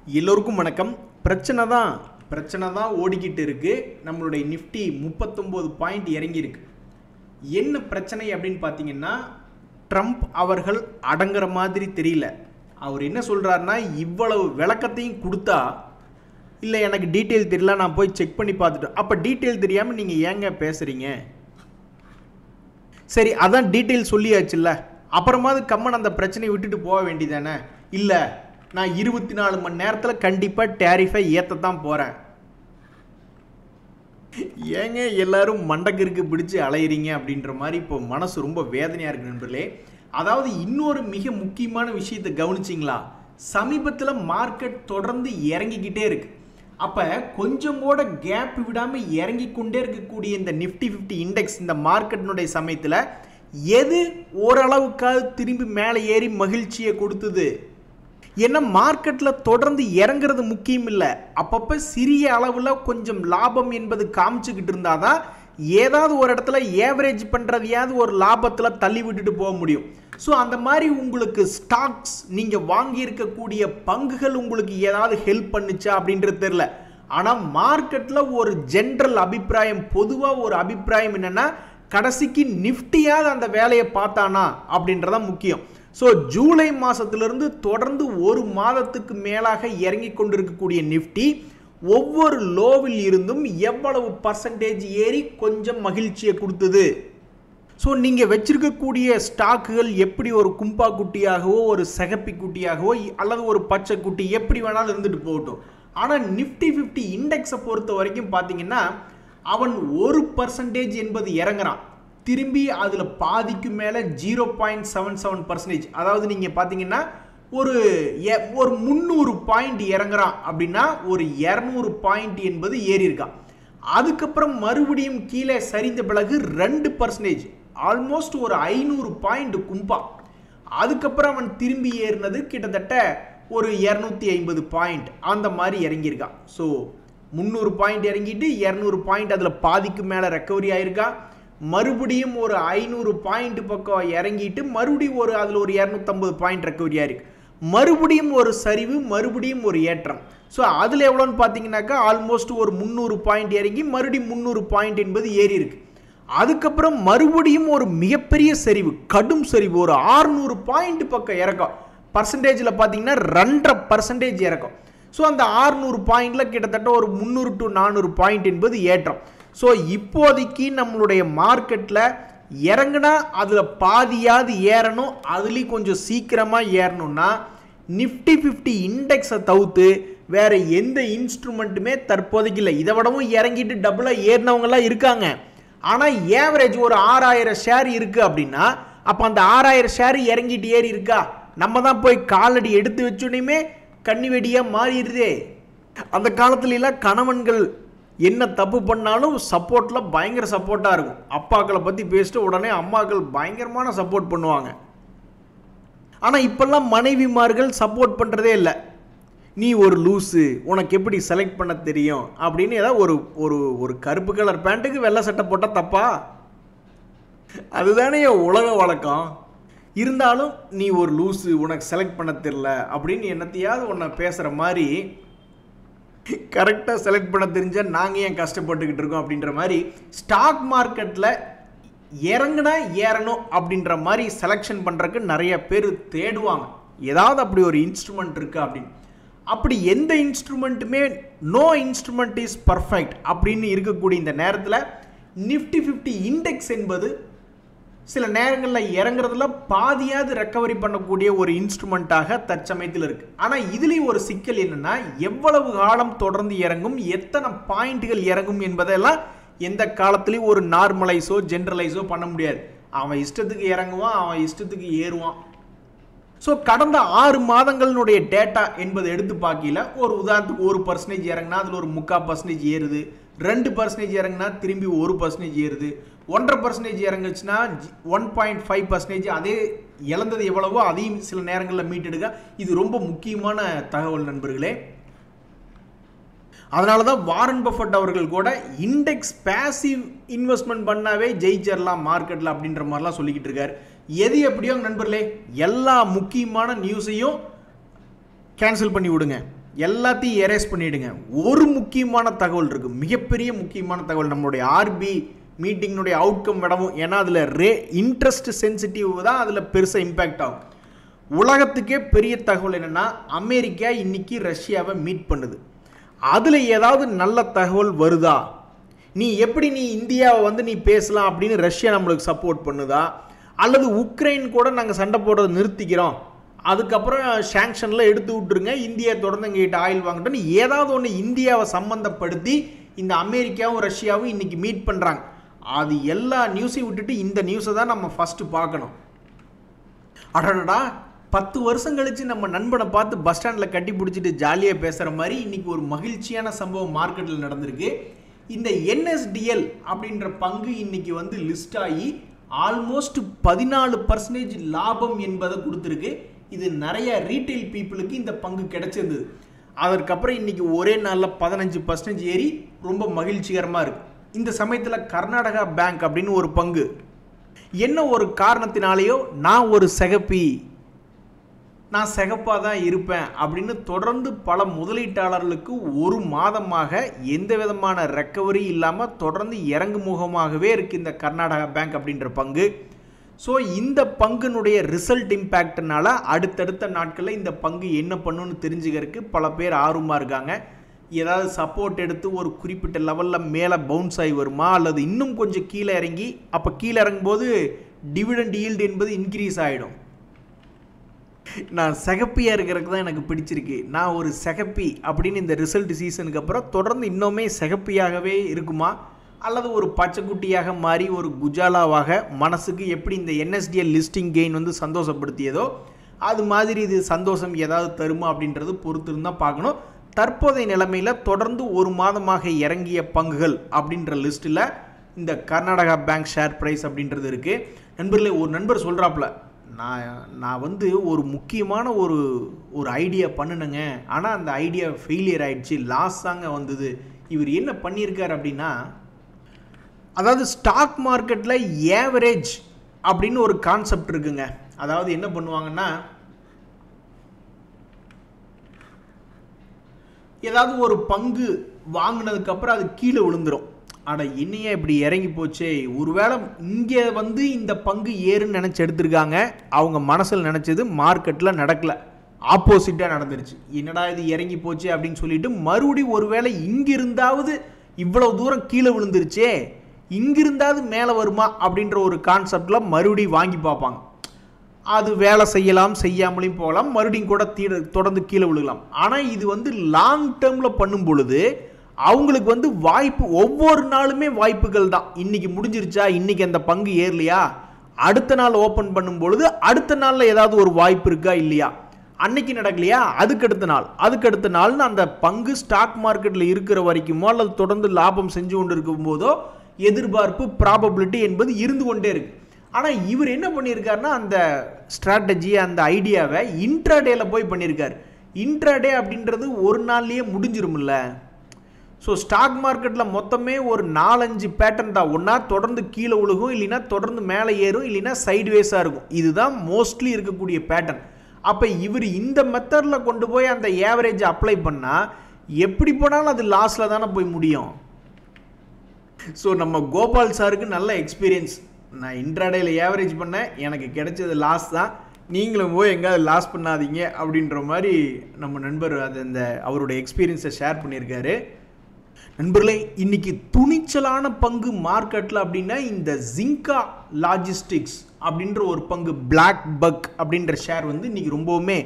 எல்லோருக்கும் வணக்கம். பிரச்சனை தான் ஓடிக்கிட்டு இருக்கு. நம்மளுடைய நிஃப்டி 39 பாயிண்ட் இறங்கி இருக்கு. என்ன பிரச்சனை அப்படின்னு பார்த்தீங்கன்னா, ட்ரம்ப் அவர்கள் அடங்குற மாதிரி தெரியல. அவர் என்ன சொல்றாருன்னா, இவ்வளவு விளக்கத்தையும் கொடுத்தா இல்லை எனக்கு டீட்டெயில் தெரியல, நான் போய் செக் பண்ணி பார்த்துட்டேன். அப்போ டீட்டெயில் தெரியாமல் நீங்கள் ஏங்க பேசுறீங்க? சரி, அதான் டீட்டெயில் சொல்லியாச்சுல்ல, அப்புறமாவது கம்மன் அந்த பிரச்சனையை விட்டுட்டு போக வேண்டியதானே? இல்லை, நான் 24 மணி நேரத்தில் கண்டிப்பாக டேரிஃபை ஏற்றத்தான் போகிறேன். ஏங்க எல்லாரும் மண்டக்கிற்கு பிடிச்சி அலையிறீங்க அப்படின்ற மாதிரி இப்போ மனசு ரொம்ப வேதனையாக இருக்கு நண்பர்களே. அதாவது இன்னொரு மிக முக்கியமான விஷயத்தை கவனிச்சிங்களா? சமீபத்தில் மார்க்கெட் தொடர்ந்து இறங்கிக்கிட்டே இருக்கு. அப்போ கொஞ்சம் கூட கேப் விடாமல் இறங்கி கொண்டே இருக்கக்கூடிய இந்த நிஃப்டி 50 இண்டெக்ஸ் இந்த மார்க்கெட்டினுடைய சமயத்தில் எது ஓரளவுக்காவது திரும்பி மேலே ஏறி மகிழ்ச்சியை கொடுத்தது? ஏன்னா மார்க்கெட்டில் தொடர்ந்து இறங்குறது முக்கியம் இல்லை, அப்பப்போ சிறிய அளவில் கொஞ்சம் லாபம் என்பது காமிச்சுக்கிட்டு இருந்தாதான் ஏதாவது ஒரு இடத்துல ஏவரேஜ் பண்ணுறதையாவது ஒரு லாபத்தில் தள்ளி விட்டுட்டு போக முடியும். ஸோ அந்த மாதிரி உங்களுக்கு ஸ்டாக்ஸ் நீங்கள் வாங்கியிருக்கக்கூடிய பங்குகள் உங்களுக்கு ஏதாவது ஹெல்ப் பண்ணுச்சா அப்படின்றது தெரியல. ஆனால் மார்க்கெட்டில் ஒரு ஜென்ரல் அபிப்பிராயம், பொதுவாக ஒரு அபிப்பிராயம் என்னென்னா, கடைசிக்கு நிஃப்டியாவது அந்த வேலையை பார்த்தானா அப்படின்றதான் முக்கியம். ஸோ ஜூலை மாதத்திலிருந்து தொடர்ந்து ஒரு மாதத்துக்கு மேலாக இறங்கி கொண்டிருக்கக்கூடிய நிஃப்டி ஒவ்வொரு லோவில் இருந்தும் எவ்வளவு பர்சன்டேஜ் ஏறி கொஞ்சம் மகிழ்ச்சியை கொடுத்தது. ஸோ நீங்கள் வச்சிருக்கக்கூடிய ஸ்டாக்குகள் எப்படி ஒரு கும்பா குட்டியாகவோ ஒரு சகப்பி குட்டியாகவோ அல்லது ஒரு பச்சை குட்டி எப்படி வேணாலும் இருந்துட்டு போகட்டும். ஆனால் நிஃப்டி 50 இண்டெக்ஸை பொறுத்த வரைக்கும் பார்த்தீங்கன்னா, அவன் 1% என்பது இறங்குறான், திரும்பி அதில் பாதிக்கு மேலே 0.77%. அதாவது நீங்கள் பார்த்தீங்கன்னா ஒரு 300 பாயிண்ட் இறங்குறான் அப்படின்னா ஒரு 200 பாயிண்ட் என்பது ஏறி இருக்கான். அதுக்கப்புறம் மறுபடியும் கீழே சரிந்த பிறகு 2%, ஆல்மோஸ்ட் ஒரு 500 பாயிண்ட் கும்பா. அதுக்கப்புறம் அவன் திரும்பி ஏறினது கிட்டத்தட்ட ஒரு 250 பாயிண்ட் அந்த மாதிரி இறங்கியிருக்கான். ஸோ 300 பாயிண்ட் இறங்கிட்டு 200 பாயிண்ட் அதில் பாதிக்கு மேலே ரெக்கவரி ஆயிருக்கா. மறுபடியும் ஒரு 500 பாயிண்ட் பக்கம் இறங்கிட்டு மறுபடியும் அதில் ஒரு 250 பாயிண்ட் ரெக்கவரியாக இருக்கு. மறுபடியும் ஒரு சரிவு, மறுபடியும் ஒரு ஏற்றம். ஸோ அதில் எவ்வளோன்னு பார்த்தீங்கன்னாக்கா ஆல்மோஸ்ட் ஒரு 300 பாயிண்ட் இறங்கி மறுபடியும் 300 பாயிண்ட் என்பது ஏறி இருக்கு. அதுக்கப்புறம் மறுபடியும் ஒரு மிகப்பெரிய சரிவு, கடும் சரிவு, ஒரு 600 பாயிண்ட் பக்கம் இறக்கம். பர்சன்டேஜில் பார்த்தீங்கன்னா 2.5% இறக்கம். ஸோ அந்த 600 பாயிண்டில் கிட்டத்தட்ட ஒரு 300 to 400 பாயிண்ட் என்பது ஏற்றம். ஸோ இப்போதைக்கு நம்மளுடைய மார்க்கெட்டில் இறங்குனா அதில் பாதியாவது ஏறணும், அதுலேயும் கொஞ்சம் சீக்கிரமாக ஏறணும்னா நிஃப்டி 50 இண்டெக்ஸை தவிர்த்து வேறு எந்த இன்ஸ்ட்ருமெண்ட்டுமே தற்போதைக்கு இல்லை. இதை விடவும் இறங்கிட்டு டபுளாக ஏறினவங்களாம் இருக்காங்க. ஆனால் ஏவரேஜ் ஒரு 6000 ஷேர் இருக்குது அப்படின்னா, அப்போ அந்த 6000 ஷேர் இறங்கிட்டு ஏறி இருக்கா? நம்ம தான் போய் காலடி எடுத்து வச்சோன்னே கண்ணி வெடியாக மாறிடுதே. அந்த காலத்துலலாம் கணவன்கள் என்ன தப்பு பண்ணாலும் சப்போர்ட்டில் பயங்கர சப்போர்ட்டாக இருக்கும். அப்பாக்களை பற்றி பேசிட்டு உடனே அம்மாக்கள் பயங்கரமான சப்போர்ட் பண்ணுவாங்க. ஆனால் இப்போல்லாம் மனைவிமார்கள் சப்போர்ட் பண்ணுறதே இல்லை. நீ ஒரு லூஸு, உனக்கு எப்படி செலக்ட் பண்ண தெரியும் அப்படின்னு ஏதாவது ஒரு ஒரு கருப்பு கலர் பேண்ட்டுக்கு வெள்ளை சட்டை போட்டால் தப்பா? அதுதானே உலக வழக்கம். இருந்தாலும் நீ ஒரு லூஸு, உனக்கு செலக்ட் பண்ண தெரியல அப்படின்னு என்னத்தையாவது உன்னை பேசுகிற மாதிரி, கரெக்டாக செலக்ட் பண்ண தெரிஞ்சால் நாங்கள் ஏன் கஷ்டப்பட்டுக்கிட்டு இருக்கோம் அப்படின்ற மாதிரி ஸ்டாக் மார்க்கெட்டில் இறங்குனா ஏறணும் அப்படின்ற மாதிரி செலெக்ஷன் பண்ணுறதுக்கு நிறைய பேர் தேடுவாங்க. ஏதாவது அப்படி ஒரு இன்ஸ்ட்ருமெண்ட் இருக்குது அப்படின்னு. அப்படி எந்த இன்ஸ்ட்ருமெண்ட்டுமே நோ இன்ஸ்ட்ருமெண்ட் இஸ் பர்ஃபெக்ட் அப்படின்னு இருக்கக்கூடிய இந்த நேரத்தில் நிஃப்டி 50 இண்டெக்ஸ் என்பது சில நேரங்களில் இறங்குறதுல பாதியாவது ரெக்கவரி பண்ணக்கூடிய ஒரு இன்ஸ்ட்ருமெண்ட்டாக தற்சமயத்தில் இருக்குது. ஆனால் இதுலேயும் ஒரு சிக்கல் என்னென்னா, எவ்வளவு காலம் தொடர்ந்து இறங்கும், எத்தனை பாயிண்ட்டுகள் இறங்கும் என்பதெல்லாம் எந்த காலத்துலேயும் ஒரு நார்மலைஸோ ஜென்ரலைஸோ பண்ண முடியாது. அவன் இஷ்டத்துக்கு இறங்குவான், அவன் இஷ்டத்துக்கு ஏறுவான். ஸோ கடந்த 6 மாதங்களினுடைய டேட்டா என்பதை எடுத்து பார்க்கல, ஒரு உதாரணத்துக்கு 1% இறங்கினா அதில் ஒரு 3/4% ஏறுது, 2% இறங்கினா திரும்பி 1% ஏறுது, 1.5% இறங்குச்சுன்னா 1.5%. அதே இழந்தது எவ்வளவோ அதையும் சில நேரங்களில் மீட்டெடுக்க. இது ரொம்ப முக்கியமான தகவல் நண்பர்களே. அதனால தான் வாரன் பஃபட் அவர்கள் கூட இண்டெக்ஸ் பேசிவ் இன்வெஸ்ட்மெண்ட் பண்ணாவே ஜெயிச்சிடலாம் மார்க்கெட்டில் அப்படின்ற மாதிரிலாம் சொல்லிக்கிட்டு இருக்காரு. எது எப்படியோ நண்பர்களே, எல்லா முக்கியமான நியூஸையும் கேன்சல் பண்ணி விடுங்க. எல்லாத்தையும் எரேஸ் பண்ணிவிடுங்க. ஒரு முக்கியமான தகவல் இருக்குது, மிகப்பெரிய முக்கியமான தகவல். நம்மளுடைய ஆர்பி மீட்டிங்கினுடைய அவுட்கம் விடவும், ஏன்னா அதில் இன்ட்ரெஸ்ட் சென்சிட்டிவ் தான் அதில் பெருசாக இம்பேக்ட் ஆகும். உலகத்துக்கே பெரிய தகவல் என்னென்னா, அமெரிக்கா இன்னைக்கு ரஷ்யாவை மீட் பண்ணுது. அதில் ஏதாவது நல்ல தகவல் வருதா? நீ இந்தியாவை நீ பேசலாம் அப்படின்னு ரஷ்யா நம்மளுக்கு சப்போர்ட் பண்ணுதா? அல்லது உக்ரைன் கூட நாங்கள் சண்டை போடுறதை நிறுத்திக்கிறோம், அதுக்கப்புறம் சாங்ஷனில் எடுத்து விட்டுருங்க, இந்தியா தொடர்ந்து எங்ககிட்ட ஆயில் வாங்கட்டும்னு ஏதாவது ஒன்று இந்தியாவை சம்மந்தப்படுத்தி இந்த அமெரிக்காவும் ரஷ்யாவும் இன்னைக்கு மீட் பண்ணுறாங்க. அது எல்லா நியூஸையும் விட்டுட்டு இந்த நியூஸை தான் நம்ம ஃபஸ்ட்டு பார்க்கணும். அடடா, 10 வருஷம் கழித்து நம்ம நண்பனை பார்த்து பஸ் ஸ்டாண்டில் கட்டி பிடிச்சிட்டு ஜாலியாக பேசுகிற மாதிரி இன்றைக்கி ஒரு மகிழ்ச்சியான சம்பவம் மார்க்கெட்டில் நடந்திருக்கு. இந்த NSDL அப்படின்ற பங்கு இன்னைக்கு லிஸ்ட் ஆகி ஆல்மோஸ்ட் 14% லாபம் என்பதை கொடுத்துருக்கு. இது நிறைய ரீட்டைல் பீப்புளுக்கு இந்த பங்கு கிடைச்சிருந்தது. அதற்கப்புறம் இன்னைக்கு ஒரே நாளில் 15% ஏறி ரொம்ப மகிழ்ச்சிகரமாக இருக்குது. இந்த சமயத்தில் கர்நாடகா பேங்க் அப்படின்னு ஒரு பங்கு, என்ன ஒரு காரணத்தினாலேயோ நான் சிகப்பாக தான் இருப்பேன் அப்படின்னு தொடர்ந்து பல முதலீட்டாளர்களுக்கு ஒரு மாதமாக எந்த விதமான ரெக்கவரி இல்லாமல் தொடர்ந்து இறங்கு முகமாகவே இருக்குது இந்த கர்நாடகா பேங்க் அப்படின்ற பங்கு. ஸோ இந்த பங்குனுடைய ரிசல்ட் இம்பேக்ட்னால அடுத்தடுத்த நாட்களில் இந்த பங்கு என்ன பண்ணுன்னு தெரிஞ்சுக்கிறதுக்கு பல பேர் ஆர்வமாக இருக்காங்க. ஏதாவது சப்போர்ட் எடுத்து ஒரு குறிப்பிட்ட லெவலில் மேலே பவுன்ஸ் ஆகி வருமா, அல்லது இன்னும் கொஞ்சம் கீழே இறங்கி, அப்போ கீழே இறங்கும்போது டிவிடெண்ட் ஈல்டு என்பது இன்க்ரீஸ் ஆகிடும். நான் சிகப்பியாக இருக்கிறதுக்கு தான் எனக்கு பிடிச்சிருக்கு. நான் ஒரு சிகப்பி அப்படின்னு இந்த ரிசல்ட் சீசனுக்கு அப்புறம் தொடர்ந்து இன்னுமே சிகப்பியாகவே இருக்குமா, அல்லது ஒரு பச்சைக்குட்டியாக மாறி ஒரு குஜாலாவாக மனசுக்கு எப்படி இந்த NSDL லிஸ்டிங் கெயின் சந்தோஷப்படுத்தியதோ அது மாதிரி இது சந்தோஷம் ஏதாவது தருமா அப்படின்றது பொறுத்து இருந்தால் பார்க்கணும். தற்போதைய நிலைமையில் தொடர்ந்து ஒரு மாதமாக இறங்கிய பங்குகள் அப்படின்ற லிஸ்ட்டில் இந்த கர்நாடகா பேங்க் ஷேர் ப்ரைஸ் அப்படின்றது இருக்குது. நண்பர்களே, ஒரு நண்பர் சொல்கிறாப்புல, நான் ஒரு முக்கியமான ஒரு ஐடியா பண்ணுனேங்க, ஆனால் அந்த ஐடியா ஃபெயிலியர் ஆகிடுச்சு, லாஸ் தாங்க வந்தது. இவர் என்ன பண்ணியிருக்கார் அப்படின்னா, அதாவது ஸ்டாக் மார்க்கெட்டில் ஏவரேஜ் அப்படின்னு ஒரு கான்செப்ட் இருக்குங்க. அதாவது என்ன பண்ணுவாங்கன்னா, ஏதாவது ஒரு பங்கு வாங்கினதுக்கப்புறம் அது கீழே விழுந்துடும். ஆனால் என்னையா இப்படி இறங்கி போச்சே, ஒருவேளை இங்கே இந்த பங்கு ஏறுன்னு நினச்சி எடுத்திருக்காங்க, அவங்க மனசில் நினச்சது மார்க்கெட்டில் நடக்கலை, ஆப்போசிட்டாக நடந்துருச்சு. என்னடா இது இறங்கி போச்சு அப்படின்னு சொல்லிட்டு மறுபடியும் ஒருவேளை இங்கிருந்தாவது இவ்வளவு தூரம் கீழே விழுந்துருச்சே, இங்கிருந்தாவது மேலே வருமா அப்படின்ற ஒரு கான்செப்டில் மறுபடியும் வாங்கி பார்ப்பாங்க. அது வேலை செய்யலாம், செய்யாமலையும் போகலாம், மறுபடியும் கூட தொடர்ந்து கீழே விழுகலாம். ஆனால் இது லாங் டேர்மில் பண்ணும் பொழுது அவங்களுக்கு வாய்ப்பு, ஒவ்வொரு நாளுமே வாய்ப்புகள் தான். இன்னைக்கு முடிஞ்சிருச்சா, இன்னைக்கு அந்த பங்கு ஏறலையா, அடுத்த நாள் ஓப்பன் பண்ணும் பொழுது அடுத்த நாளில் ஏதாவது ஒரு வாய்ப்பு இருக்கா இல்லையா, அன்னைக்கு நடக்கலையா அதுக்கடுத்த நாள்னு அந்த பங்கு ஸ்டாக் மார்க்கெட்டில் இருக்கிற வரைக்குமோ அல்லது தொடர்ந்து லாபம் செஞ்சு கொண்டு இருக்கும் போதோ எதிர்பார்ப்பு, ப்ராபபிலிட்டி என்பது இருந்து கொண்டே இருக்கு. ஆனால் இவர் என்ன பண்ணியிருக்காருன்னா, அந்த ஸ்ட்ராட்டஜி, அந்த ஐடியாவை இன்ட்ராடேல போய் பண்ணியிருக்காரு. இன்ட்ராடே அப்படின்றது ஒரு நாள்லேயே முடிஞ்சிருமில்ல. ஸோ ஸ்டாக் மார்க்கெட்டில் மொத்தமே ஒரு 4-5 பேட்டர்ன் தான். ஒன்றா தொடர்ந்து கீழே விழுகும், இல்லைன்னா தொடர்ந்து மேலே ஏறும், இல்லைன்னா சைட்வேஸாக இருக்கும். இதுதான் மோஸ்ட்லி இருக்கக்கூடிய பேட்டர்ன். அப்போ இவர் இந்த மெத்தடில் கொண்டு போய் அந்த ஏவரேஜ் அப்ளை பண்ணால் எப்படி போனாலும் அது லாஸில் தானே போய் முடியும். ஸோ நம்ம கோபால் சாருக்கு நல்ல எக்ஸ்பீரியன்ஸ். நான் இன்ட்ராடேயில் ஏவரேஜ் பண்ணேன், எனக்கு கிடைச்சது லாஸ் தான், நீங்களும் போய் எங்கேயாவது லாஸ் பண்ணாதீங்க அப்படின்ற மாதிரி நம்ம நண்பர் அந்த அவருடைய எக்ஸ்பீரியன்ஸை ஷேர் பண்ணியிருக்காரு. நண்பர்களே, இன்னைக்கு துணிச்சலான பங்கு மார்க்கெட்டில் அப்படின்னா இந்த ஜிங்கா லாஜிஸ்டிக்ஸ் அப்படின்ற ஒரு பங்கு, பிளாக் பக் அப்படின்ற ஷேர் இன்னைக்கு ரொம்பவுமே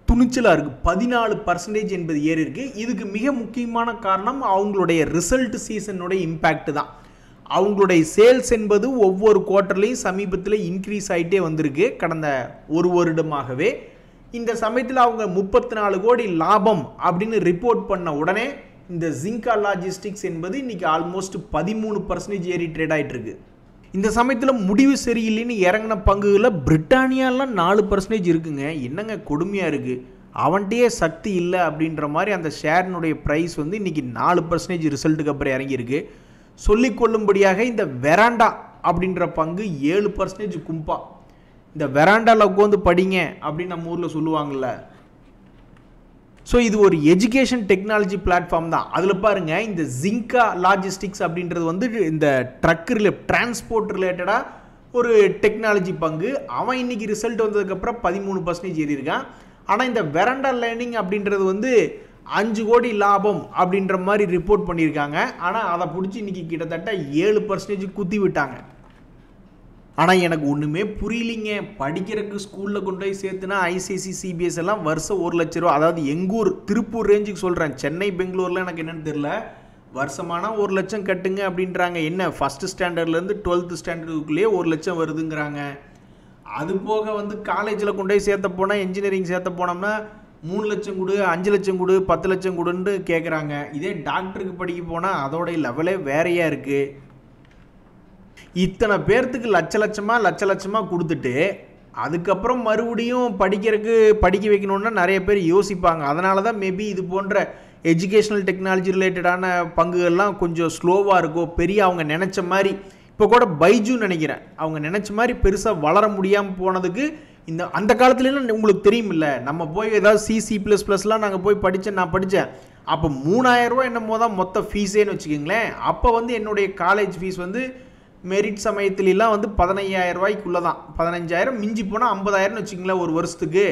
துணிச்சலாக இருக்குது. 14% என்பது ஏறி இருக்கு. இதுக்கு மிக முக்கியமான காரணம் அவங்களுடைய ரிசல்ட் சீசனுடைய இம்பேக்ட் தான். அவங்களுடைய சேல்ஸ் என்பது ஒவ்வொரு குவார்ட்டர்லையும் சமீபத்தில் இன்க்ரீஸ் ஆகிட்டே வந்திருக்கு கடந்த ஒரு வருடமாகவே. இந்த சமயத்தில் அவங்க 34 கோடி லாபம் அப்படின்னு ரிப்போர்ட் பண்ண உடனே இந்த ஜிங்கா லாஜிஸ்டிக்ஸ் என்பது இன்னைக்கு ஆல்மோஸ்ட் 13% ஏறி ட்ரேட் ஆகிட்டு இருக்கு. இந்த சமயத்தில் முடிவு சரியில்லைன்னு இறங்கின பங்குகளில் பிரிட்டானியாலாம் 4% இருக்குங்க. என்னங்க கொடுமையாக இருக்குது, அவன்கிட்டயே சக்தி இல்லை அப்படின்ற மாதிரி அந்த ஷேரினுடைய ப்ரைஸ் இன்னைக்கு 4% ரிசல்ட்டுக்கு அப்புறம் இறங்கியிருக்கு. சொல்லிக்கொள்ளும்படியாக இந்த வெராண்டா அப்படின்ற பங்கு 7% கும்பா. இந்த வெராண்டாவில் உட்காந்து படிங்க அப்படின்னு நம்ம ஊரில் சொல்லுவாங்கள்ல. ஸோ இது ஒரு எஜுகேஷன் டெக்னாலஜி பிளாட்ஃபார்ம் தான். அதில் பாருங்கள், இந்த ஜிங்கா லாஜிஸ்டிக்ஸ் அப்படின்றது வந்து இந்த ட்ரக் டிரான்ஸ்போர்ட் ரிலேட்டடாக ஒரு டெக்னாலஜி பங்கு. அவன் இன்னைக்கு ரிசல்ட் வந்ததுக்கப்புறம் 13% ஏறியிருக்கான். ஆனால் இந்த வெரண்டா லேர்னிங் அப்படின்றது வந்து 5 கோடி லாபம் அப்படின்ற மாதிரி ரிப்போர்ட் பண்ணியிருக்காங்க. ஆனால் அதை பிடிச்சி இன்னைக்கு கிட்டத்தட்ட 7% குத்தி விட்டாங்க. ஆனால் எனக்கு ஒன்றுமே புரியலிங்க. படிக்கிறதுக்கு ஸ்கூலில் கொண்டு போய் சேர்த்துனா ஐசிஐசி சிபிஎஸ் எல்லாம் வருஷம் 1 லட்ச ரூபா, அதாவது எங்கூர் திருப்பூர் ரேஞ்சுக்கு சொல்கிறேன், சென்னை பெங்களூரில் எனக்கு என்னென்னு தெரியல, வருஷமானா 1 லட்சம் கட்டுங்க அப்படின்றாங்க. என்ன ஃபஸ்ட்டு ஸ்டாண்டர்ட்லேருந்து 12th ஸ்டாண்டர்டுக்குள்ளேயே 1 லட்சம் வருதுங்கிறாங்க. அது போக வந்து காலேஜில் கொண்டு போய் சேர்த்த போனால், இன்ஜினியரிங் சேர்த்த போனோம்னா 3 லட்சம் கொடு, 5 லட்சம் கொடு, 10 லட்சம் கொடுன்னு கேட்குறாங்க. இதே டாக்டருக்கு படிக்க போனால் அதோடைய லெவலே வேறையாக இருக்குது. இத்தனை பேர்த்துக்கு லட்ச லட்சமாக கொடுத்துட்டு அதுக்கப்புறம் மறுபடியும் படிக்க வைக்கணுன்னா நிறைய பேர் யோசிப்பாங்க. அதனால தான் மேபி இது போன்ற எஜுகேஷ்னல் டெக்னாலஜி ரிலேட்டடான பங்குகள்லாம் கொஞ்சம் ஸ்லோவாக இருக்கும். பெரிய அவங்க நினச்ச மாதிரி, இப்போ கூட பைஜூன்னு நினைக்கிறேன், அவங்க நினச்ச மாதிரி பெருசாக வளர முடியாமல் போனதுக்கு அந்த காலத்துலலாம் உங்களுக்கு தெரியுமில்ல, நம்ம போய் ஏதாவது C++லாம் நாங்கள் போய் நான் படித்தேன். அப்போ 3000 ரூபா என்னமோ தான் மொத்த ஃபீஸேன்னு வச்சுக்கோங்களேன். அப்போ வந்து என்னுடைய காலேஜ் ஃபீஸ் வந்து மெரிட் சமயத்துலலாம் வந்து 15,000 ரூபாய்க்குள்ளே தான். 15,000 மிஞ்சி போனால் 50,000ன்னு வச்சுக்கங்களேன் ஒரு வருஷத்துக்கு.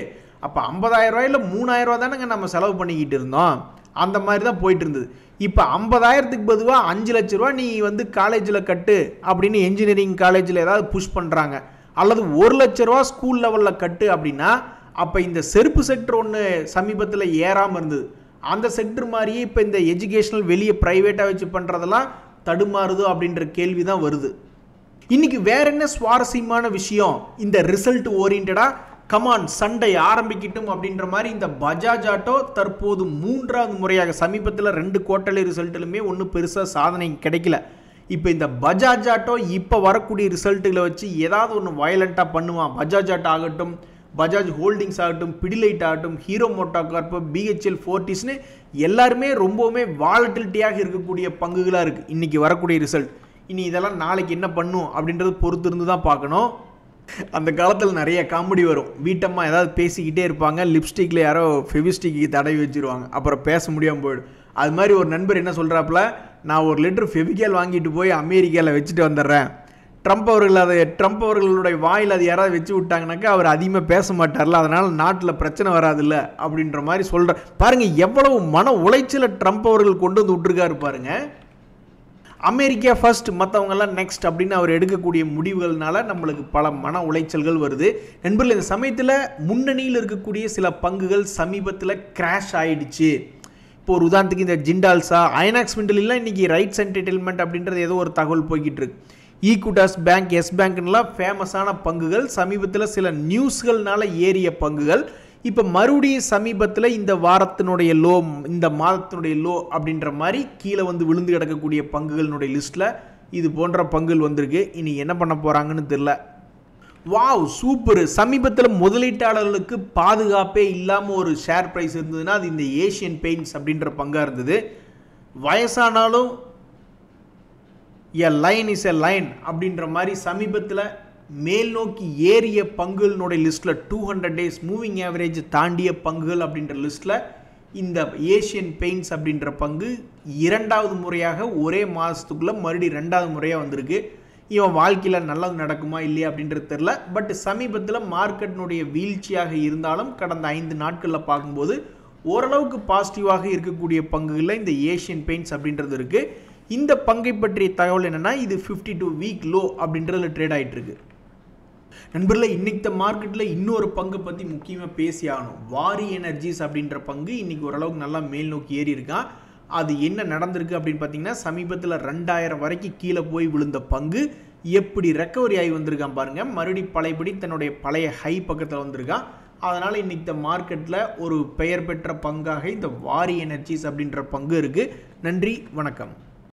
அப்போ 50,000 ரூபாயில் 3,000 ரூபா தானேங்க நம்ம செலவு பண்ணிக்கிட்டு இருந்தோம். அந்த மாதிரி தான் போயிட்டு இருந்தது. இப்போ 50,000க்கு பொதுவாக 5 லட்ச ரூபா நீ வந்து காலேஜில் கட்டு அப்படின்னு என்ஜினியரிங் காலேஜில் ஏதாவது புஷ் பண்ணுறாங்க. அல்லது 1 லட்ச ரூபா ஸ்கூல் லெவலில் கட்டு அப்படின்னா, அப்போ இந்த செருப்பு செக்டர் ஒன்று சமீபத்தில் ஏறாமல் இருந்தது. அந்த செக்டர் மாதிரியே இப்போ இந்த எஜுகேஷனல் வெளியே ப்ரைவேட்டாக வச்சு பண்ணுறதெல்லாம் தடுமாறுது அப்படின்ற கேள்வி தான் வருது. இன்னைக்கு வேற என்ன சுவாரஸ்யமான விஷயம், இந்த ரிசல்ட் ஓரியன்டா கமான் சண்டை ஆரம்பிக்கட்டும் அப்படின்ற மாதிரி இந்த பஜாஜ் ஆட்டோ தற்போது 3வது முறையாக, சமீபத்தில் 2 குவார்ட்டர்லி ரிசல்ட்டிலுமே ஒன்றும் பெருசாக சாதனை கிடைக்கல. இப்போ இந்த பஜாஜ் ஆட்டோ இப்போ வரக்கூடிய ரிசல்ட்டுகளை வச்சு ஏதாவது ஒன்று வயலண்ட்டாக பண்ணுவான். பஜாஜ் ஆட்டோ ஆகட்டும், பஜாஜ் ஹோல்டிங்ஸ் ஆகட்டும், பிடிலைட் ஆகட்டும், ஹீரோ மோட்டோ கார்ப், BHEL, ஃபோர்டிஸ்னு எல்லாருமே ரொம்பவுமே வாலட்டிலிட்டியாக இருக்கக்கூடிய பங்குகளாக இருக்குது இன்றைக்கி வரக்கூடிய ரிசல்ட். இனி இதெல்லாம் நாளைக்கு என்ன பண்ணும் அப்படின்றது பொறுத்து இருந்து தான் பார்க்கணும். அந்த காலத்தில் நிறைய காமெடி வரும். வீட்டம்மா ஏதாவது பேசிக்கிட்டே இருப்பாங்க, லிப்ஸ்டிக்கில் யாரோ ஃபெவிஸ்டிக்கு தடவி வச்சுருவாங்க, அப்புறம் பேச முடியாமல் போயிடும். அது மாதிரி ஒரு நண்பர் என்ன சொல்கிறாப்புல, நான் 1 லிட்டர் ஃபெவிகால் வாங்கிட்டு போய் அமெரிக்காவில் வச்சுட்டு வந்துடுறேன், ட்ரம்ப் அவர்களுடைய வாயில் அது யாராவது வச்சு விட்டாங்கனாக்கா அவர் அதிகமாக பேச மாட்டார்ல, அதனால் நாட்டில் பிரச்சனை வராதுல்ல அப்படின்ற மாதிரி சொல்கிறேன். பாருங்கள் எவ்வளவு மன உளைச்சலை ட்ரம்ப் அவர்கள் கொண்டு வந்து விட்டுருக்காரு பாருங்கள். அமெரிக்கா ஃபர்ஸ்ட், மற்றவங்கெல்லாம் நெக்ஸ்ட் அப்படின்னு அவர் எடுக்கக்கூடிய முடிவுகள்னால நம்மளுக்கு பல மன உளைச்சல்கள் வருது. நண்பர்கள், இந்த சமயத்தில் முன்னணியில் இருக்கக்கூடிய சில பங்குகள் சமீபத்தில் கிராஷ் ஆயிடுச்சு. இப்போ ஒரு உதாரணத்துக்கு இந்த ஜிண்டால்ஸா, ஐநாக்ஸ் மிண்டலாம் இன்றைக்கி ரைட்ஸ் அண்ட் என்டர்டெயின்மெண்ட் அப்படின்றது ஏதோ ஒரு தகவல் போய்கிட்டு இருக்கு. ஈக்குட்டாஸ் பேங்க், எஸ் பேங்க்லாம் ஃபேமஸான பங்குகள், சமீபத்தில் சில நியூஸ்கள்னால ஏறிய பங்குகள் இப்போ மறுபடியும் சமீபத்தில் இந்த வாரத்தினுடைய லோ, இந்த மாதத்தினுடைய லோ அப்படின்ற மாதிரி கீழே வந்து விழுந்து கிடக்கக்கூடிய பங்குகளினுடைய லிஸ்ட்டில் இது போன்ற பங்குகள் வந்திருக்கு. இனி என்ன பண்ண போகிறாங்கன்னு தெரில. Wow super. சமீபத்தில் முதலீட்டாளர்களுக்கு பாதுகாப்பே இல்லாமல் ஒரு ஷேர் ப்ரைஸ் இருந்ததுன்னா அது இந்த ஏஷியன் பெயிண்ட்ஸ் அப்படின்ற பங்காக இருந்தது. வயசானாலும் எ லைன் இஸ் எ லைன் அப்படின்ற மாதிரி சமீபத்தில் மேல் நோக்கி ஏறிய பங்குகளினுடைய லிஸ்ட்டில் 200 days மூவிங் ஆவரேஜ் தாண்டிய பங்குகள் அப்படின்ற லிஸ்ட்டில் இந்த ஏஷியன் பெயிண்ட்ஸ் அப்படின்ற பங்கு 2வது முறையாக ஒரே மாதத்துக்குள்ளே மறுபடியும் 2வது முறையாக வந்திருக்கு. இவன் வாழ்க்கையில் நல்லது நடக்குமா இல்லையா அப்படின்றது தெரில. பட் சமீபத்தில் மார்க்கெட்டினுடைய வீழ்ச்சியாக இருந்தாலும் கடந்த 5 நாட்களில் பார்க்கும்போது ஓரளவுக்கு பாசிட்டிவாக இருக்கக்கூடிய பங்குகளில் இந்த ஏஷியன் பெயிண்ட்ஸ் அப்படின்றது இருக்குது. இந்த பங்கை பற்றிய தகவல் என்னென்னா, இது 52 வீக் லோ அப்படின்றதுல ட்ரேட் ஆகிட்டு இருக்கு. நண்பர்களே, இன்னைக்கு மார்க்கெட்டில் இன்னொரு பங்கை பற்றி முக்கியமாக பேசி ஆகணும். வாரி எனர்ஜிஸ் அப்படின்ற பங்கு இன்றைக்கி ஓரளவுக்கு நல்லா மேல் நோக்கி ஏறி இருக்கான். அது என்ன நடந்திருக்கு அப்படின்னு பார்த்தீங்கன்னா, சமீபத்தில் 2000 வரைக்கும் கீழே போய் விழுந்த பங்கு எப்படி ரெக்கவரி ஆகி வந்திருக்கான் பாருங்கள். மறுபடியும் பழையபடி தன்னுடைய பழைய ஹை பக்கத்தில் வந்திருக்கான். அதனால் இன்றைக்கி மார்க்கெட்டில் ஒரு பெயர் பெற்ற பங்காக இந்த வாரி எனர்ஜிஸ் அப்படின்ற பங்கு இருக்குது. நன்றி, வணக்கம்.